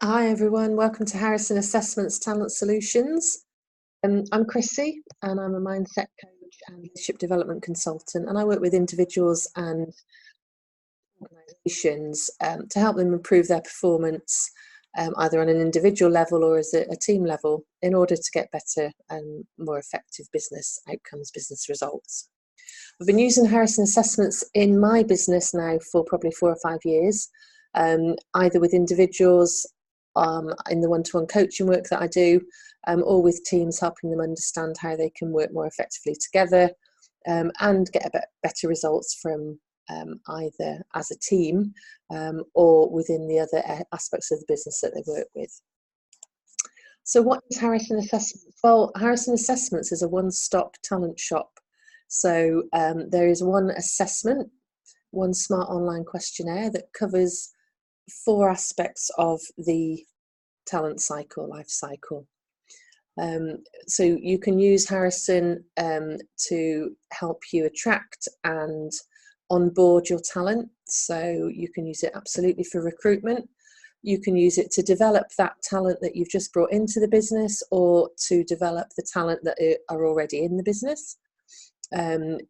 Hi everyone, welcome to Harrison Assessments Talent Solutions. I'm Chrissy and I'm a mindset coach and leadership development consultant, and I work with individuals and organisations to help them improve their performance either on an individual level or as a team level in order to get better and more effective business outcomes, business results. I've been using Harrison Assessments in my business now for probably 4 or 5 years, either with individuals in the one-to-one coaching work that I do, or with teams, helping them understand how they can work more effectively together and get better results from either as a team or within the other aspects of the business that they work with. So what is Harrison Assessments? Well, Harrison Assessments is a one-stop talent shop. So there is one assessment, one smart online questionnaire that covers 4 aspects of the talent cycle, life cycle. So you can use Harrison to help you attract and onboard your talent. So you can use it absolutely for recruitment. You can use it to develop that talent that you've just brought into the business, or to develop the talent that are already in the business.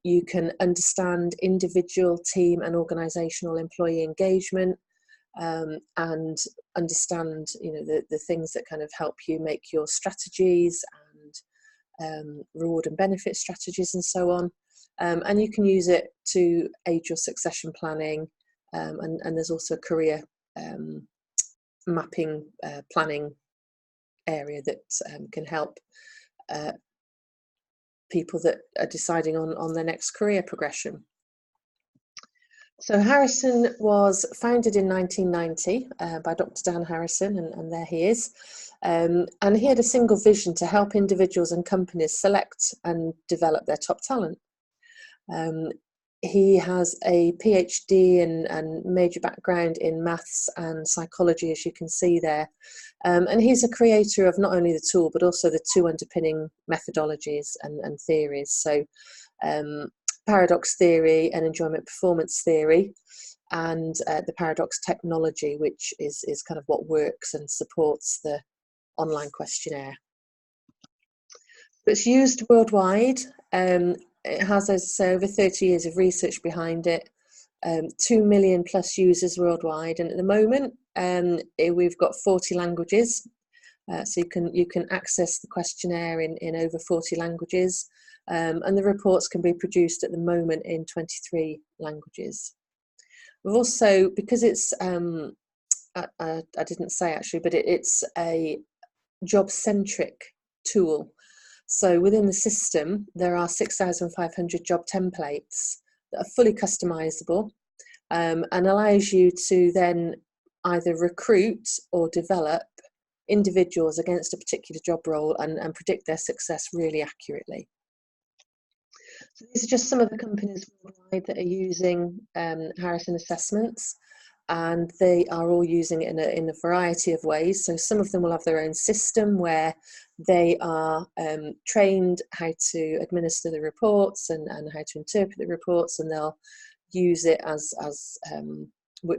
You can understand individual, team and organisational employee engagement, and understand the things that kind of help you make your strategies and reward and benefit strategies and so on. And you can use it to aid your succession planning, and there's also a career mapping planning area that can help people that are deciding on their next career progression. So Harrison was founded in 1990 by Dr. Dan Harrison, and there he is. And he had a single vision to help individuals and companies select and develop their top talent. He has a PhD and major background in maths and psychology, as you can see there. And he's a creator of not only the tool, but also the 2 underpinning methodologies and theories. So paradox theory and enjoyment performance theory, and the paradox technology, which is kind of what works and supports the online questionnaire. It's used worldwide. It has, as I say, over 30 years of research behind it, 2 million plus users worldwide, and at the moment we've got 40 languages. So you can access the questionnaire in over 40 languages, and the reports can be produced at the moment in 23 languages. We've also, because it's I didn't say actually, but it's a job-centric tool. So within the system, there are 6,500 job templates that are fully customizable, and allows you to then either recruit or develop individuals against a particular job role and predict their success really accurately. So these are just some of the companies worldwide that are using Harrison Assessments, and they are all using it in a variety of ways. So some of them will have their own system where they are trained how to administer the reports and how to interpret the reports, and they'll use it as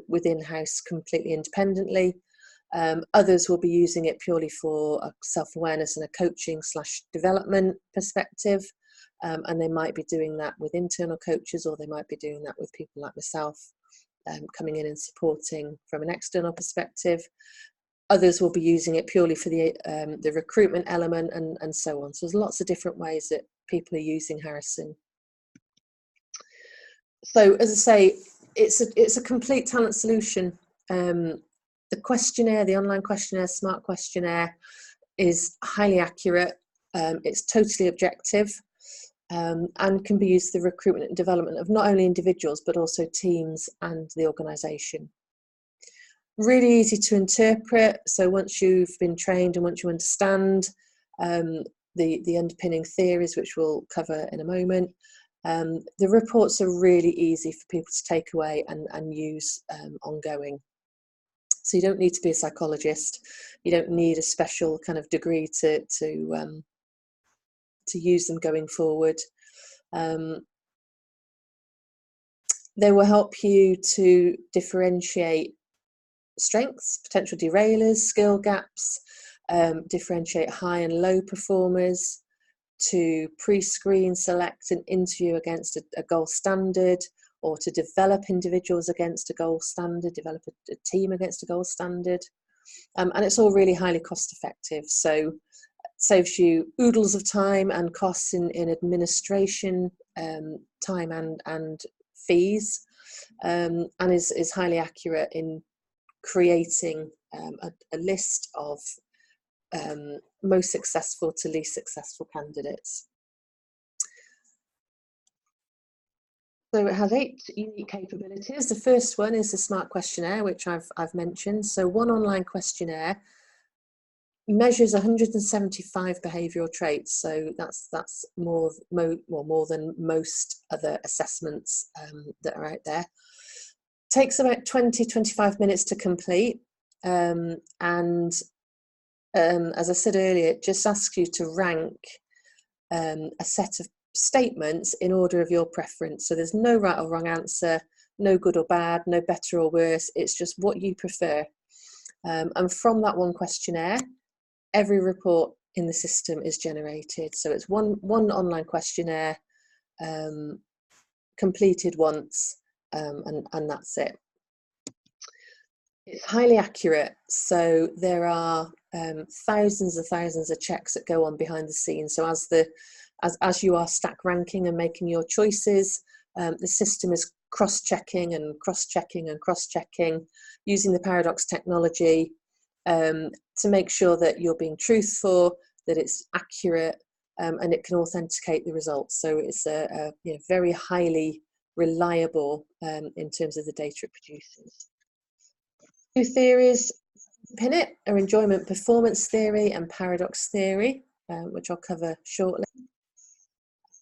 within house completely independently. Others will be using it purely for a self-awareness and a coaching / development perspective, and they might be doing that with internal coaches, or they might be doing that with people like myself, coming in and supporting from an external perspective. Others will be using it purely for the recruitment element, and so on. So there's lots of different ways that people are using Harrison. So as I say, it's a complete talent solution. The questionnaire, the online questionnaire, smart questionnaire, is highly accurate. It's totally objective, and can be used for the recruitment and development of not only individuals, but also teams and the organisation. Really easy to interpret. So once you've been trained and once you understand the underpinning theories, which we'll cover in a moment, the reports are really easy for people to take away and use ongoing. So you don't need to be a psychologist. You don't need a special kind of degree to use them going forward. They will help you to differentiate strengths, potential derailers, skill gaps, differentiate high and low performers, to pre-screen, select and interview against a gold standard, or to develop individuals against a gold standard, develop a team against a gold standard. And it's all really highly cost effective. So saves you oodles of time and costs in administration, time and fees, and is highly accurate in creating a list of most successful to least successful candidates. So it has 8 unique capabilities. The first one is the SMART questionnaire, which I've mentioned. So one online questionnaire measures 175 behavioural traits. So that's more than most other assessments that are out there. Takes about 20-25 minutes to complete, and as I said earlier, it just asks you to rank a set of statements in order of your preference. So there's no right or wrong answer, no good or bad, no better or worse. It's just what you prefer. And from that one questionnaire, every report in the system is generated. So it's one online questionnaire, completed once, and that's it. It's highly accurate. So there are thousands of checks that go on behind the scenes. So as you are stack ranking and making your choices, the system is cross-checking and cross-checking and cross-checking using the Paradox technology to make sure that you're being truthful, that it's accurate, and it can authenticate the results. So it's a very highly reliable in terms of the data it produces. 2 theories pin it are enjoyment performance theory and paradox theory, which I'll cover shortly.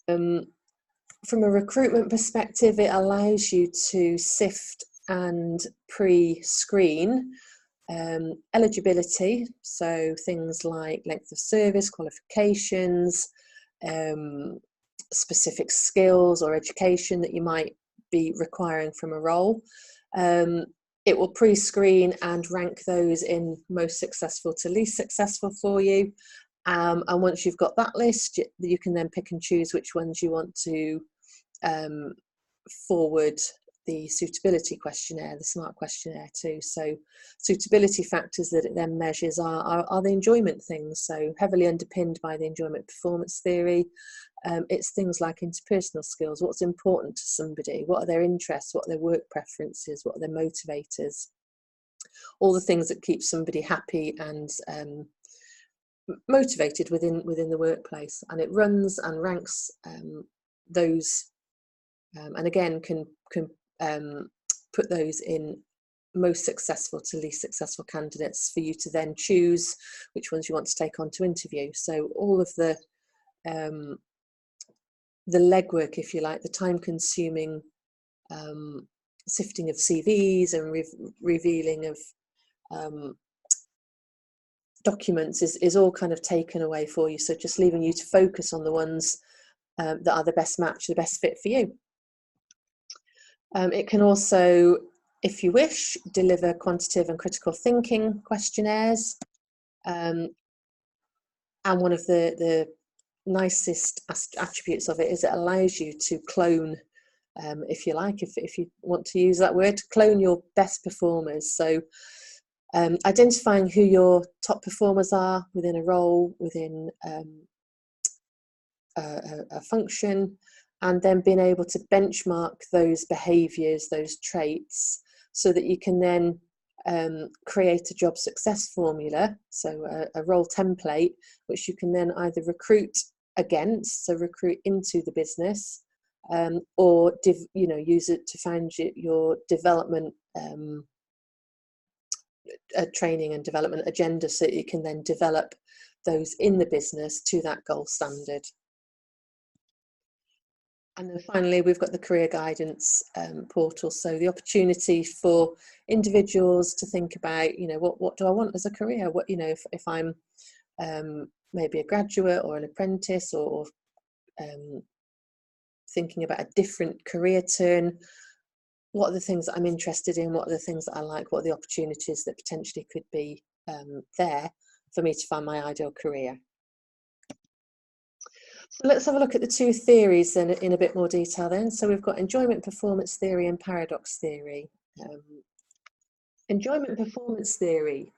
From a recruitment perspective, it allows you to sift and pre-screen eligibility, so things like length of service, qualifications, specific skills or education that you might be requiring from a role. It will pre-screen and rank those in most successful to least successful for you. And once you've got that list, you can then pick and choose which ones you want to forward the suitability questionnaire, the SMART questionnaire to. So suitability factors that it then measures are the enjoyment things, so heavily underpinned by the enjoyment performance theory. It's things like interpersonal skills, what's important to somebody, what are their interests, what are their work preferences, what are their motivators, all the things that keep somebody happy and motivated within the workplace. And it runs and ranks those, and again can put those in most successful to least successful candidates for you to then choose which ones you want to take on to interview. So all of the legwork, if you like, the time-consuming sifting of CVs and revealing of documents is all kind of taken away for you. So just leaving you to focus on the ones that are the best match, the best fit for you. It can also, if you wish, deliver quantitative and critical thinking questionnaires. And one of the nicest attributes of it is it allows you to clone, if you like, if you want to use that word, clone your best performers. So identifying who your top performers are within a role, within a function, and then being able to benchmark those behaviours, those traits, so that you can then create a job success formula, so a role template, which you can then either recruit against, so recruit into the business, or use it to find your development training and development agenda, so that you can then develop those in the business to that gold standard. And then finally, we've got the career guidance portal. So the opportunity for individuals to think about, what do I want as a career? What, if I'm maybe a graduate or an apprentice, or thinking about a different career turn, what are the things that I'm interested in, what are the things that I like, what are the opportunities that potentially could be there for me to find my ideal career. So let's have a look at the two theories then in a bit more detail then. So we've got enjoyment performance theory and paradox theory. Enjoyment performance theory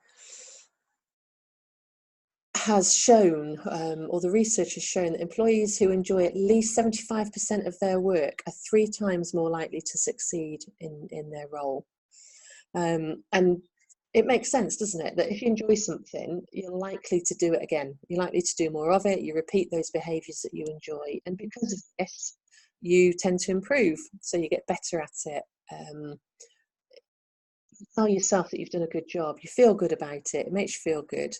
has shown, or the research has shown, that employees who enjoy at least 75% of their work are 3 times more likely to succeed in their role. And it makes sense, doesn't it, that if you enjoy something, you're likely to do it again. You're likely to do more of it. You repeat those behaviours that you enjoy. And because of this, you tend to improve. So you get better at it. You tell yourself that you've done a good job. You feel good about it. It makes you feel good.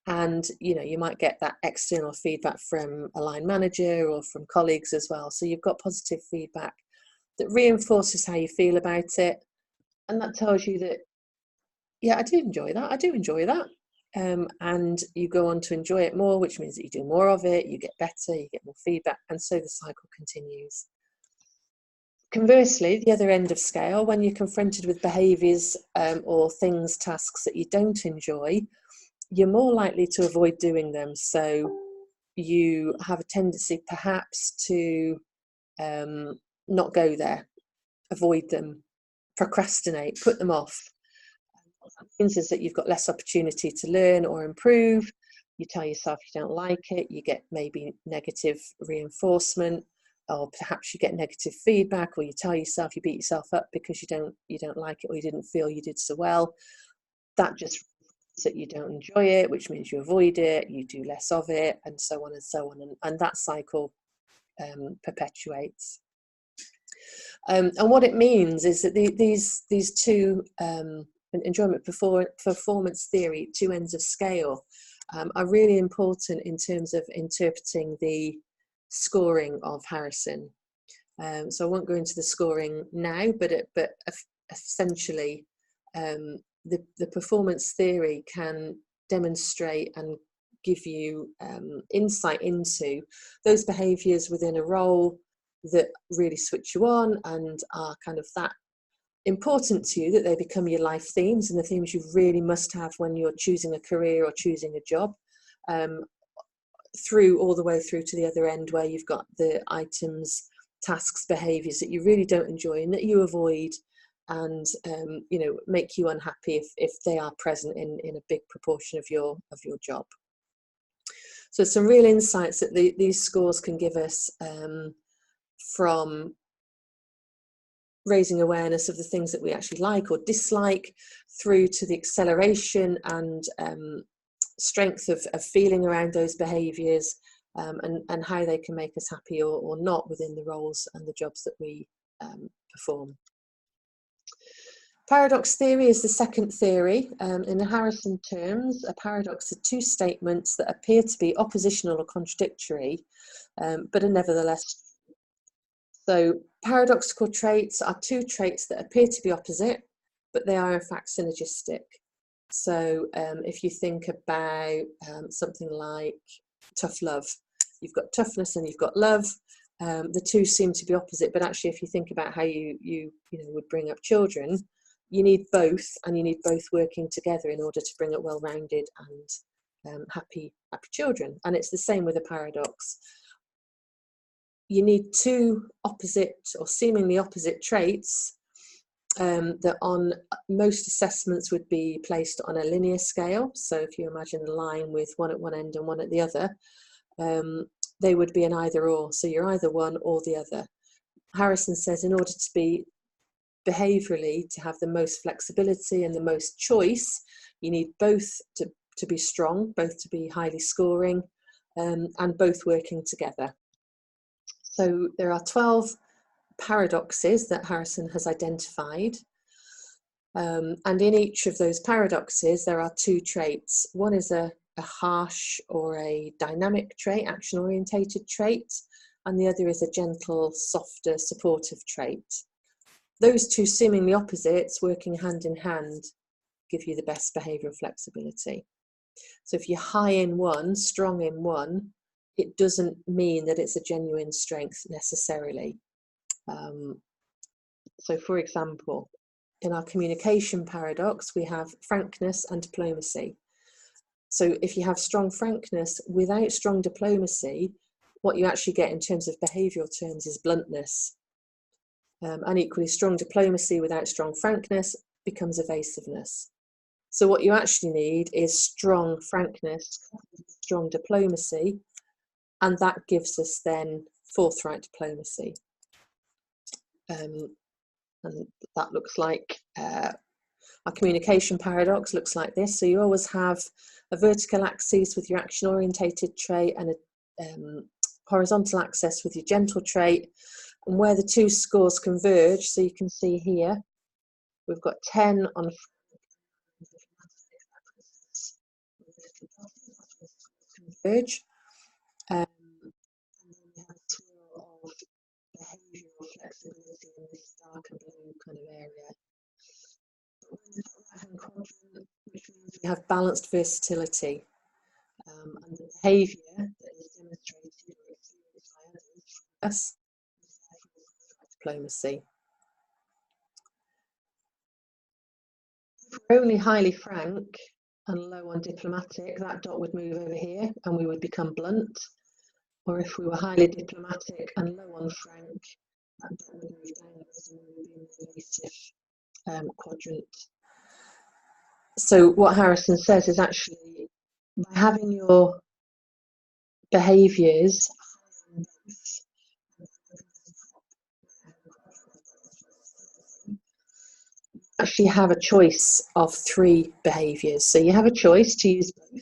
And you might get that external feedback from a line manager or from colleagues as well. So you've got positive feedback that reinforces how you feel about it. And that tells you that, yeah, I do enjoy that. And you go on to enjoy it more, which means that you do more of it, you get better, you get more feedback, and so the cycle continues. Conversely, the other end of scale, when you're confronted with behaviours or things, tasks that you don't enjoy, you're more likely to avoid doing them. So you have a tendency perhaps to not go there, avoid them, procrastinate, put them off. What that means is that you've got less opportunity to learn or improve. You tell yourself you don't like it, you get maybe negative reinforcement, or perhaps you get negative feedback, or you tell yourself, you beat yourself up because you don't like it, or you didn't feel you did so well. That just means that you don't enjoy it, which means you avoid it, you do less of it, and so on and so on, and that cycle perpetuates. And what it means is that these two enjoyment performance theory, two ends of scale, are really important in terms of interpreting the scoring of Harrison. So I won't go into the scoring now, but essentially the performance theory can demonstrate and give you insight into those behaviours within a role that really switch you on and are kind of that important to you that they become your life themes and the themes you really must have when you're choosing a career or choosing a job, through all the way through to the other end where you've got the items, tasks, behaviours that you really don't enjoy and that you avoid and make you unhappy if they are present in a big proportion of your job. So some real insights that these scores can give us, from raising awareness of the things that we actually like or dislike, through to the acceleration and strength of feeling around those behaviours, and how they can make us happy or not within the roles and the jobs that we perform. Paradox theory is the second theory. In the Harrison terms, a paradox are two statements that appear to be oppositional or contradictory, but are nevertheless. So paradoxical traits are two traits that appear to be opposite, but they are in fact synergistic. So if you think about something like tough love, you've got toughness and you've got love. The two seem to be opposite, but actually if you think about how you would bring up children, you need both, and you need both working together in order to bring up well-rounded and happy children. And it's the same with a paradox. You need two opposite or seemingly opposite traits that on most assessments would be placed on a linear scale. So if you imagine a line with one at one end and one at the other, they would be an either or. So you're either one or the other. Harrison says in order to be behaviourally, to have the most flexibility and the most choice, you need both to be strong, both to be highly scoring, and both working together. So there are 12 paradoxes that Harrison has identified. And in each of those paradoxes, there are two traits. One is a harsh or a dynamic trait, action-orientated trait, and the other is a gentle, softer, supportive trait. Those two seemingly opposites working hand in hand give you the best behavioural flexibility. So if you're high in one, strong in one, it doesn't mean that it's a genuine strength necessarily. So for example, in our communication paradox, we have frankness and diplomacy. So if you have strong frankness without strong diplomacy, what you actually get in terms of behavioural terms is bluntness. And equally, strong diplomacy without strong frankness becomes evasiveness. So what you actually need is strong frankness, strong diplomacy, and that gives us then forthright diplomacy. And that looks like, our communication paradox looks like this. So you always have a vertical axis with your action orientated trait and a horizontal axis with your gentle trait, and where the two scores converge, so you can see here we've got 10 on converge, and then we have a swirl of behavioural flexibility in this dark and blue kind of area. Right-hand quadrant, which means we have balanced versatility, and the behaviour that is demonstrated or experienced by others from us is diplomacy. If we're only highly frank and low on diplomatic, that dot would move over here and we would become blunt. Or if we were highly diplomatic and low on frank, that dot would move downwards and we would be in the evasive quadrant. So what Harrison says is actually, by having your behaviours actually have a choice of 3 behaviours. So you have a choice to use both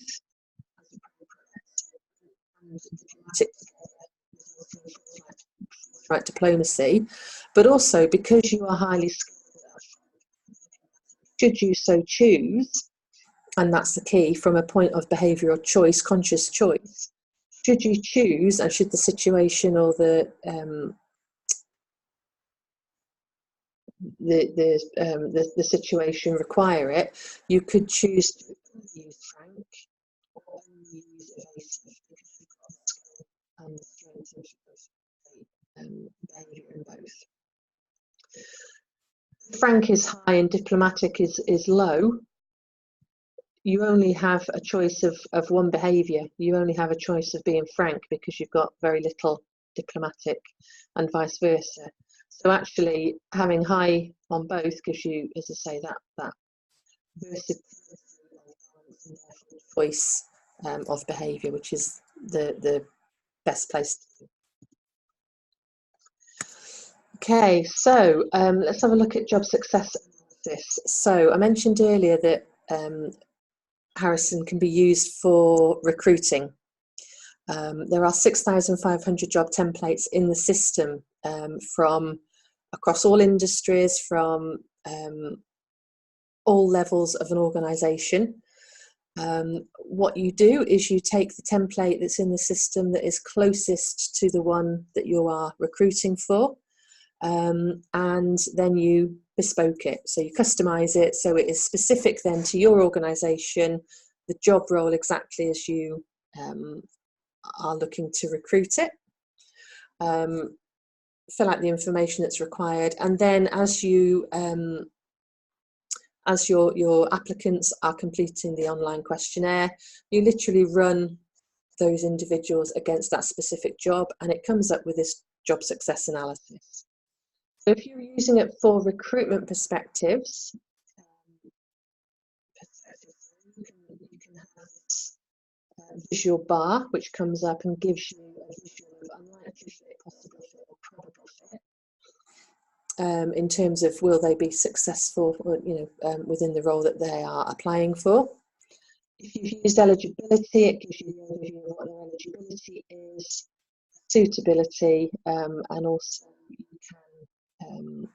right diplomacy, but also because you are highly skilled, should you so choose, and that's the key from a point of behavioural choice, conscious choice, should you choose and should the situation or the situation require it, you could choose to use frank or only use evasive because you've got the skill and the strength of behaviour in both. Frank is high and diplomatic is low. You only have a choice of one behaviour. You only have a choice of being frank because you've got very little diplomatic, and vice versa. So actually having high on both gives you, as I say, that versatility and choice of behaviour, which is the best place to be. Okay, so let's have a look at job success analysis. So I mentioned earlier that Harrison can be used for recruiting. There are 6,500 job templates in the system from across all industries, from all levels of an organisation. What you do is you take the template that's in the system that is closest to the one that you are recruiting for, and then you bespoke it. So you customise it so it is specific then to your organisation, the job role exactly as you are looking to recruit it. Fill out the information that's required, and then as you as your applicants are completing the online questionnaire, you literally run those individuals against that specific job and it comes up with this job success analysis. So if you're using it for recruitment perspectives, you can have this visual bar which comes up and gives you a visual of unlikely fit, possible fit or probable fit. In terms of will they be successful, within the role that they are applying for. If you've used eligibility, it gives you the overview of what their eligibility is, suitability, and also you can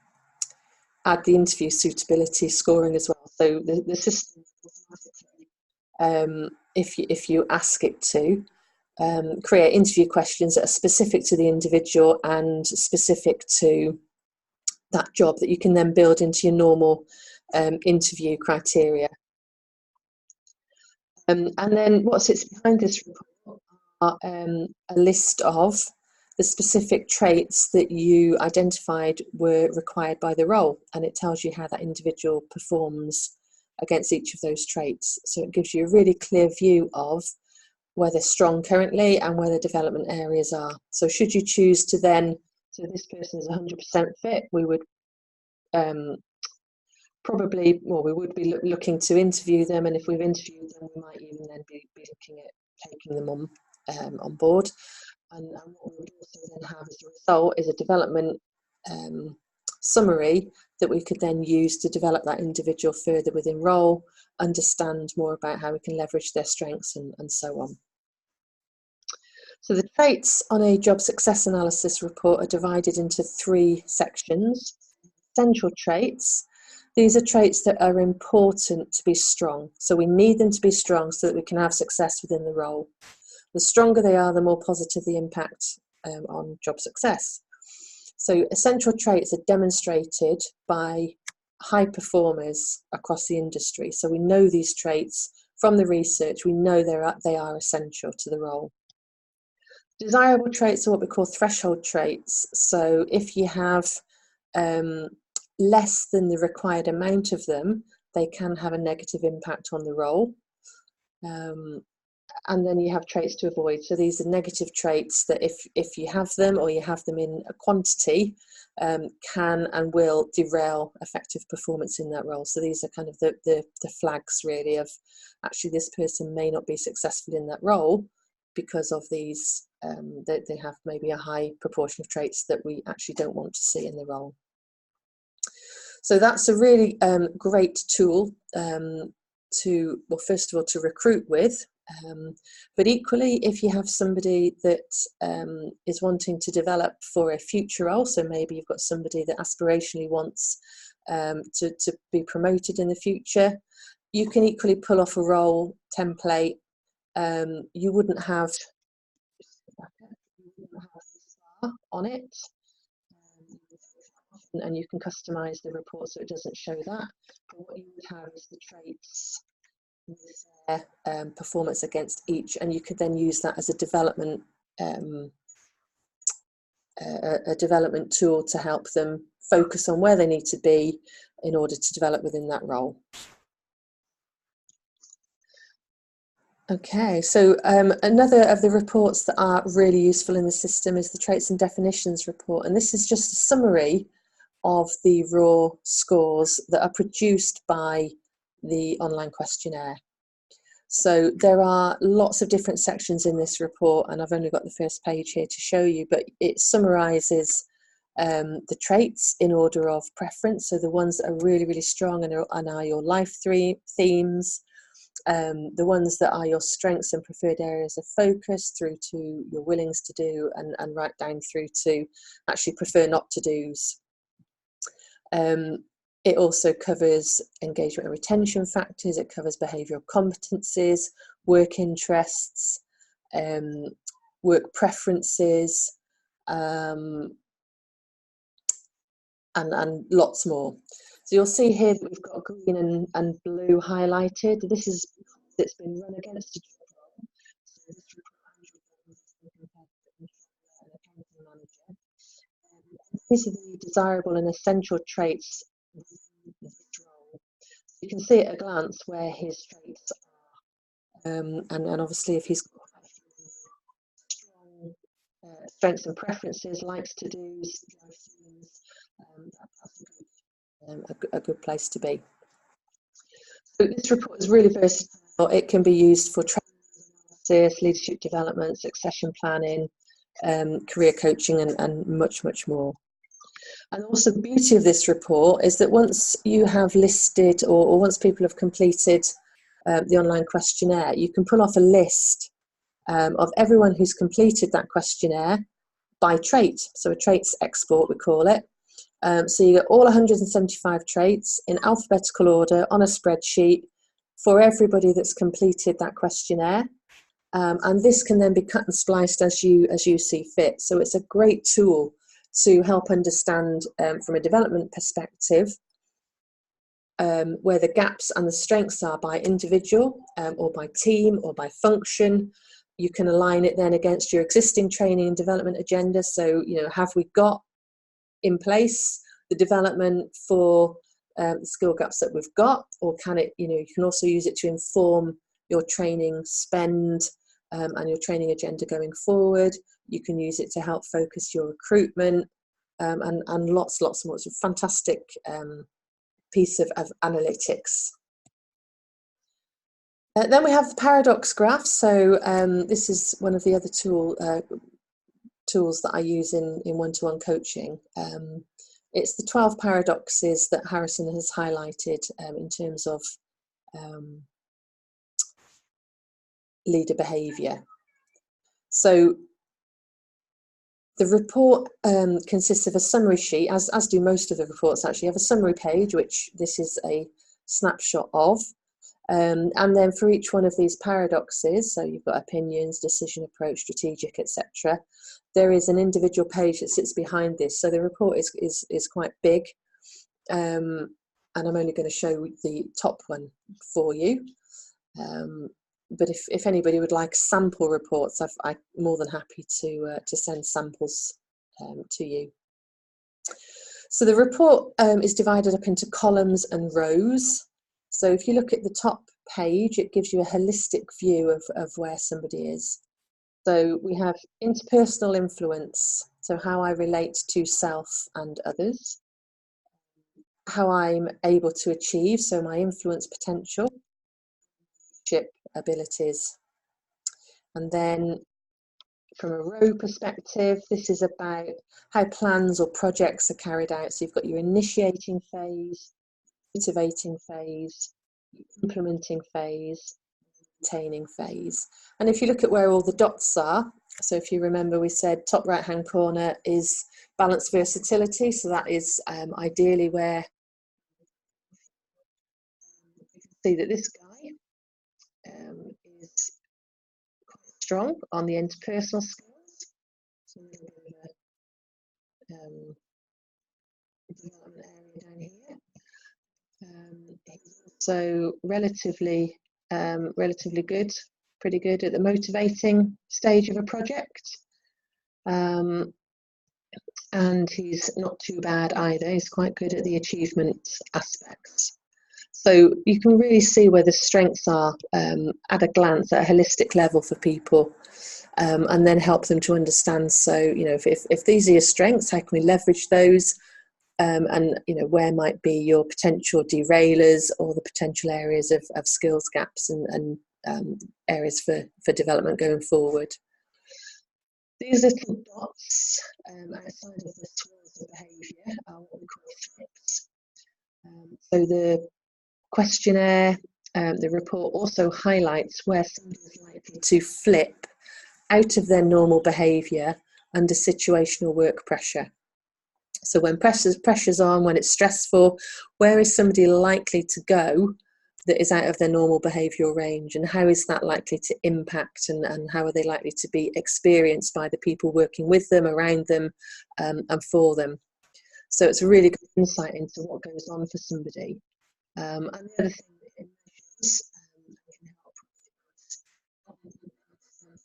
add the interview suitability scoring as well. So the system automatically, if you ask it to, create interview questions that are specific to the individual and specific to that job that you can then build into your normal interview criteria. And then what sits behind this report are a list of the specific traits that you identified were required by the role, and it tells you how that individual performs against each of those traits. So it gives you a really clear view of where they're strong currently and where the development areas are. So should you choose to then, so this person is 100% fit, we would probably, well, we would be looking to interview them, and if we've interviewed them, we might even then be looking at taking them on board. And what we would also then have as a result is a development summary that we could then use to develop that individual further within role, understand more about how we can leverage their strengths and so on. So the traits on a job success analysis report are divided into 3 sections. Essential traits. These are traits that are important to be strong. So we need them to be strong so that we can have success within the role. The stronger they are, the more positive the impact on job success. So essential traits are demonstrated by high performers across the industry. So we know these traits from the research. We know they are essential to the role. Desirable traits are what we call threshold traits. So if you have less than the required amount of them, they can have a negative impact on the role. And then you have traits to avoid. So these are negative traits that if you have them, or you have them in a quantity, can and will derail effective performance in that role. So these are kind of the flags really of actually this person may not be successful in that role because of these, they have maybe a high proportion of traits that we actually don't want to see in the role. So that's a really great tool to, well, first of all, to recruit with. But equally, if you have somebody that is wanting to develop for a future role, so maybe you've got somebody that aspirationally wants to be promoted in the future, you can equally pull off a role template. You wouldn't have a star on it, and you can customize the report so it doesn't show that. But what you would have is the traits with their performance against each, and you could then use that as a development tool to help them focus on where they need to be in order to develop within that role. Okay, so another of the reports that are really useful in the system is the Traits and Definitions report, and this is just a summary of the raw scores that are produced by the online questionnaire. So there are lots of different sections in this report, and I've only got the first page here to show you, but it summarises the traits in order of preference, so the ones that are really, really strong and are your life themes, the ones that are your strengths and preferred areas of focus, through to your willings to do, and right down through to actually prefer not to do's. It also covers engagement and retention factors, it covers behavioural competencies, work interests, work preferences, and lots more. So you'll see here that we've got green and blue highlighted. This is because it's been run against a job role. So this manager. These are the desirable and essential traits within this role. You can see at a glance where his traits are, and obviously if he's got strong strengths and preferences, likes to do, drive themes, that's a good place to be. So this report is really versatile. It can be used for training analysis, leadership development, succession planning, career coaching, and much, much more. And also the beauty of this report is that once you have listed, or once people have completed the online questionnaire, you can pull off a list of everyone who's completed that questionnaire by trait. So a traits export, we call it. So you get all 175 traits in alphabetical order on a spreadsheet for everybody that's completed that questionnaire. And this can then be cut and spliced as you see fit. So it's a great tool to help understand from a development perspective where the gaps and the strengths are by individual, or by team, or by function, You can align it then against your existing training and development agenda. So, have we got in place the development for the skill gaps that we've got, or can it, you can also use it to inform your training spend and your training agenda going forward. You can use it to help focus your recruitment and lots more. It's a fantastic piece of analytics. Then we have the paradox graph. So this is one of the other tools that I use in one-to-one coaching. It's the 12 paradoxes that Harrison has highlighted in terms of leader behaviour. So the report consists of a summary sheet, as do most of the reports actually. You have a summary page, which this is a snapshot of. And then for each one of these paradoxes, so you've got opinions, decision, approach, strategic, etc., there is an individual page that sits behind this. So the report is quite big, and I'm only going to show the top one for you. But if anybody would like sample reports, I'm more than happy to send samples to you. So the report is divided up into columns and rows. So if you look at the top page, it gives you a holistic view of where somebody is. So we have interpersonal influence, so how I relate to self and others, how I'm able to achieve, so my influence potential, leadership abilities. And then from a row perspective, this is about how plans or projects are carried out. So you've got your initiating phase, motivating phase, implementing phase, maintaining phase. And if you look at where all the dots are, so if you remember, we said top right hand corner is balanced versatility, so that is ideally where you can see that this guy is quite strong on the interpersonal skills. So development area down here. So relatively good, pretty good at the motivating stage of a project, and he's not too bad either. He's quite good at the achievement aspects. So you can really see where the strengths are at a glance, at a holistic level for people, and then help them to understand. So if these are your strengths, how can we leverage those? And where might be your potential derailers or the potential areas of skills gaps and areas for development going forward. These little dots outside of the swirls of behaviour are what we call flips. So the questionnaire, the report also highlights where somebody is likely to flip out of their normal behaviour under situational work pressure. So when pressure's on, when it's stressful, where is somebody likely to go that is out of their normal behavioural range, and how is that likely to impact, and how are they likely to be experienced by the people working with them, around them, and for them? So it's a really good insight into what goes on for somebody. And the other thing that it measures can help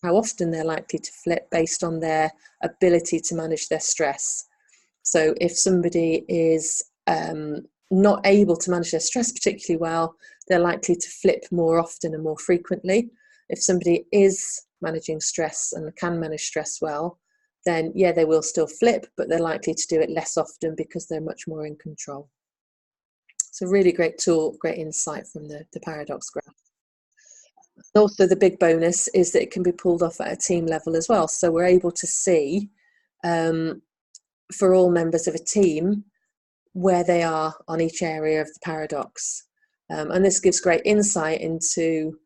how often they're likely to flip based on their ability to manage their stress. So if somebody is not able to manage their stress particularly well, they're likely to flip more often and more frequently. If somebody is managing stress and can manage stress well, then yeah, they will still flip, but they're likely to do it less often because they're much more in control. It's a really great tool, great insight from the paradox graph. Also, the big bonus is that it can be pulled off at a team level as well. So we're able to see for all members of a team where they are on each area of the paradox. And this gives great insight into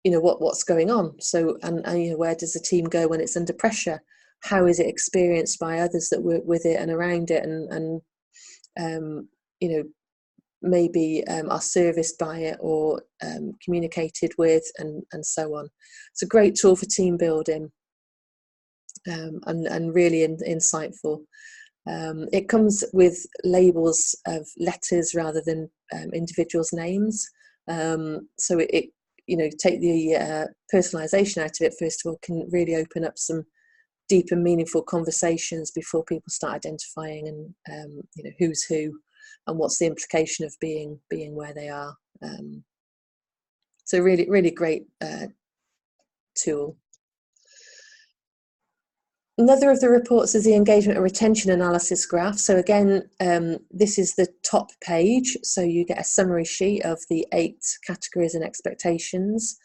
what's going on. So and where does the team go when it's under pressure? How is it experienced by others that work with it and around it, and maybe are serviced by it or communicated with, and so on. It's a great tool for team building. And really insightful. It comes with labels of letters rather than individuals' names, so it take the personalisation out of it, first of all, can really open up some deep and meaningful conversations before people start identifying and who's who and what's the implication of being where they are. So really, really great tool. Another of the reports is the engagement and retention analysis graph. So again, this is the top page. So you get a summary sheet of the 8 categories and expectations.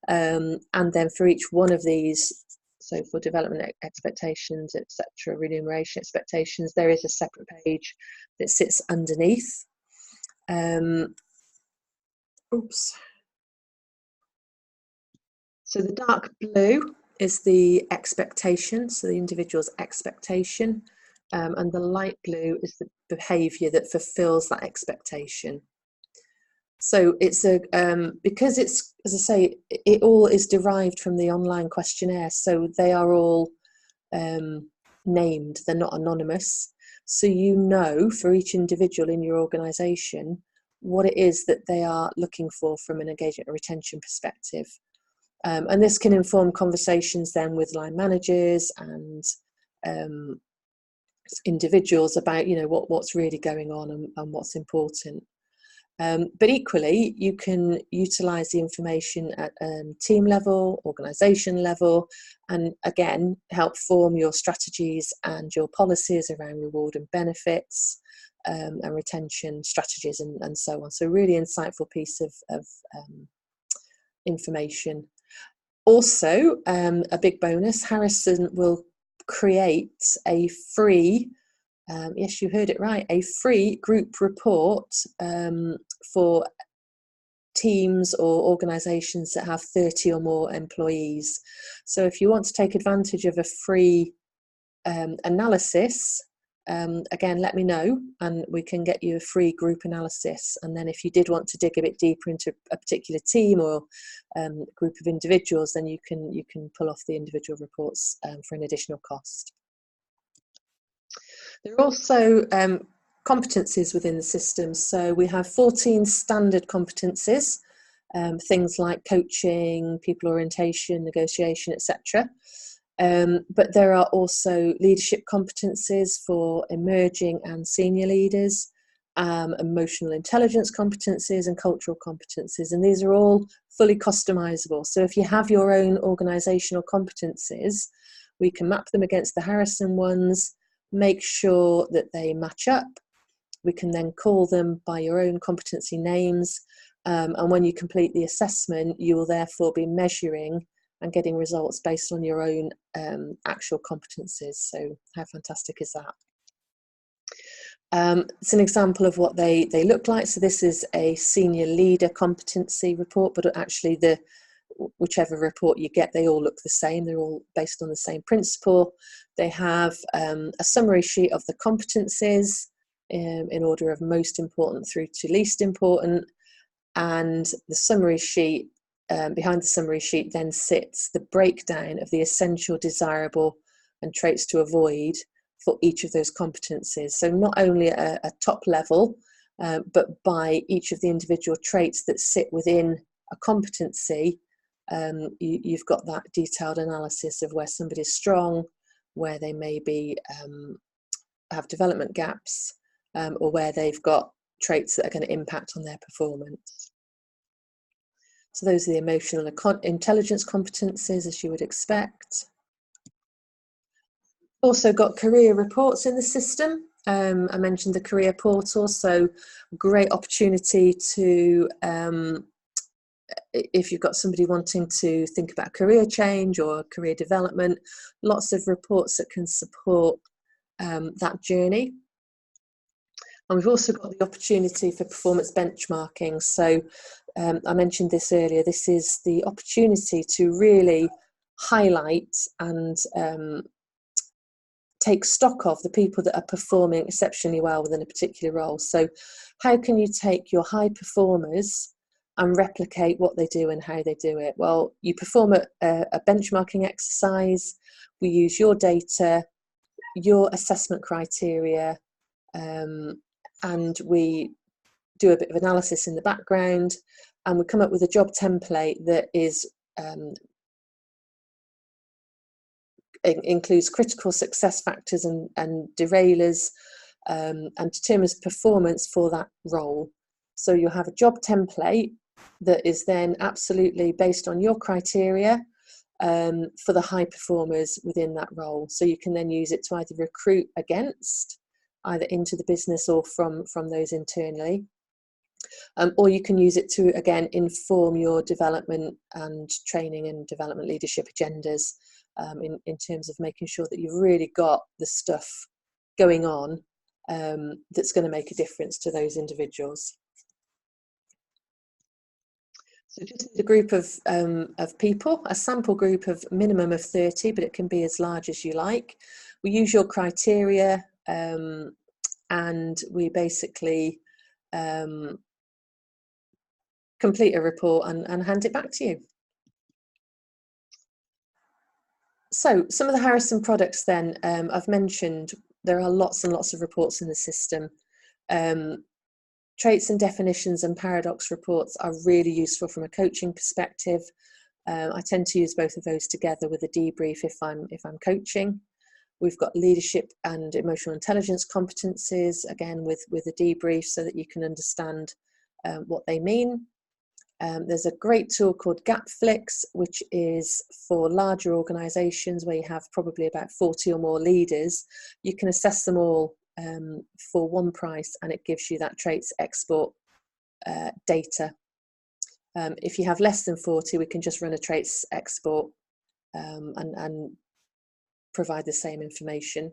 And then for each one of these, so for development expectations, etc., remuneration expectations, there is a separate page that sits underneath. So the dark blue is the expectation, so the individual's expectation, and the light blue is the behaviour that fulfills that expectation. So it's because it's, as I say, it all is derived from the online questionnaire, so they are all named, they're not anonymous. So for each individual in your organisation what it is that they are looking for from an engagement and retention perspective. And this can inform conversations then with line managers and individuals about what's really going on and what's important. But equally, you can utilise the information at team level, organisation level, and again help form your strategies and your policies around reward and benefits and retention strategies and so on. So really insightful piece of information. Also, a big bonus, Harrison will create a free, yes, you heard it right, a free group report for teams or organisations that have 30 or more employees. So if you want to take advantage of a free analysis, again, let me know and we can get you a free group analysis. And then if you did want to dig a bit deeper into a particular team or group of individuals, then you can pull off the individual reports for an additional cost. There are also competencies within the system. So we have 14 standard competencies, things like coaching, people orientation, negotiation, etc. But there are also leadership competencies for emerging and senior leaders, emotional intelligence competencies and cultural competencies, and these are all fully customizable. So if you have your own organizational competencies, we can map them against the Harrison ones, make sure that they match up. We can then call them by your own competency names, and when you complete the assessment, you will therefore be measuring and getting results based on your own actual competencies. So how fantastic is that? It's an example of what they look like. So this is a senior leader competency report, but actually whichever report you get, they all look the same. They're all based on the same principle. They have a summary sheet of the competencies in order of most important through to least important, and the summary sheet, behind the summary sheet then sits the breakdown of the essential, desirable and traits to avoid for each of those competencies. So not only a top level, but by each of the individual traits that sit within a competency, you've got that detailed analysis of where somebody's strong, where they maybe have development gaps, or where they've got traits that are going to impact on their performance. So those are the emotional intelligence competencies, as you would expect. Also got career reports in the system. I mentioned the career portal, so great opportunity to, if you've got somebody wanting to think about career change or career development, lots of reports that can support that journey. And we've also got the opportunity for performance benchmarking. So I mentioned this earlier, this is the opportunity to really highlight and take stock of the people that are performing exceptionally well within a particular role. So how can you take your high performers and replicate what they do and how they do it? Well, you perform a benchmarking exercise, we use your data, your assessment criteria, and we do a bit of analysis in the background, and we come up with a job template that is includes critical success factors and derailers, and determines performance for that role. So you'll have a job template that is then absolutely based on your criteria for the high performers within that role. So you can then use it to either recruit against, either into the business or from those internally. Or you can use it to, again, inform your development and training and development leadership agendas, in terms of making sure that you've really got the stuff going on that's going to make a difference to those individuals. So just a group of people, a sample group of minimum of 30, but it can be as large as you like. We use your criteria, and we basically complete a report and hand it back to you. So some of the Harrison products then, I've mentioned there are lots and lots of reports in the system. Traits and definitions and paradox reports are really useful from a coaching perspective. I tend to use both of those together with a debrief if I'm coaching. We've got leadership and emotional intelligence competencies, again with a debrief so that you can understand what they mean. There's a great tool called GapFlix, which is for larger organisations where you have probably about 40 or more leaders. You can assess them all for one price, and it gives you that traits export data. If you have less than 40, we can just run a traits export and provide the same information.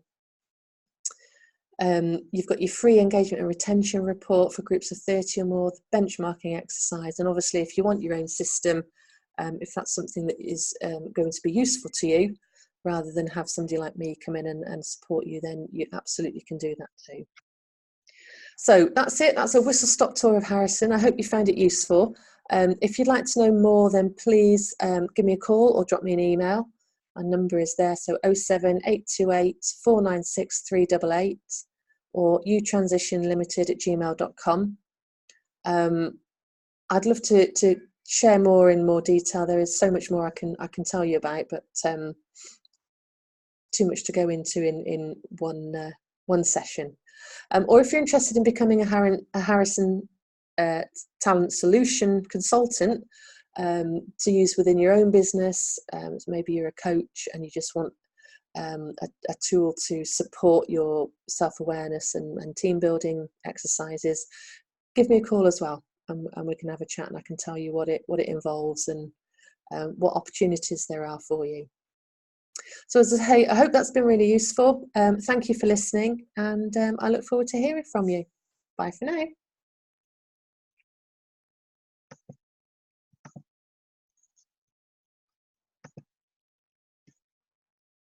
You've got your free engagement and retention report for groups of 30 or more, the benchmarking exercise, and obviously if you want your own system, if that's something that is going to be useful to you, rather than have somebody like me come in and support you, then you absolutely can do that too. So that's it. That's a whistle-stop tour of Harrison. I hope you found it useful. If you'd like to know more, then please give me a call or drop me an email. My number is there, so 07828 496 388 or utransitionlimited@gmail.com. I'd love to share more in more detail. There is so much more I can tell you about, but too much to go into in one session. Or if you're interested in becoming a Harrison Talent Solution consultant to use within your own business, so maybe you're a coach and you just want a tool to support your self-awareness and team building exercises, give me a call as well, and we can have a chat and I can tell you what it involves and what opportunities there are for you. So as I say, I hope that's been really useful. Thank you for listening, and I look forward to hearing from you. Bye for now.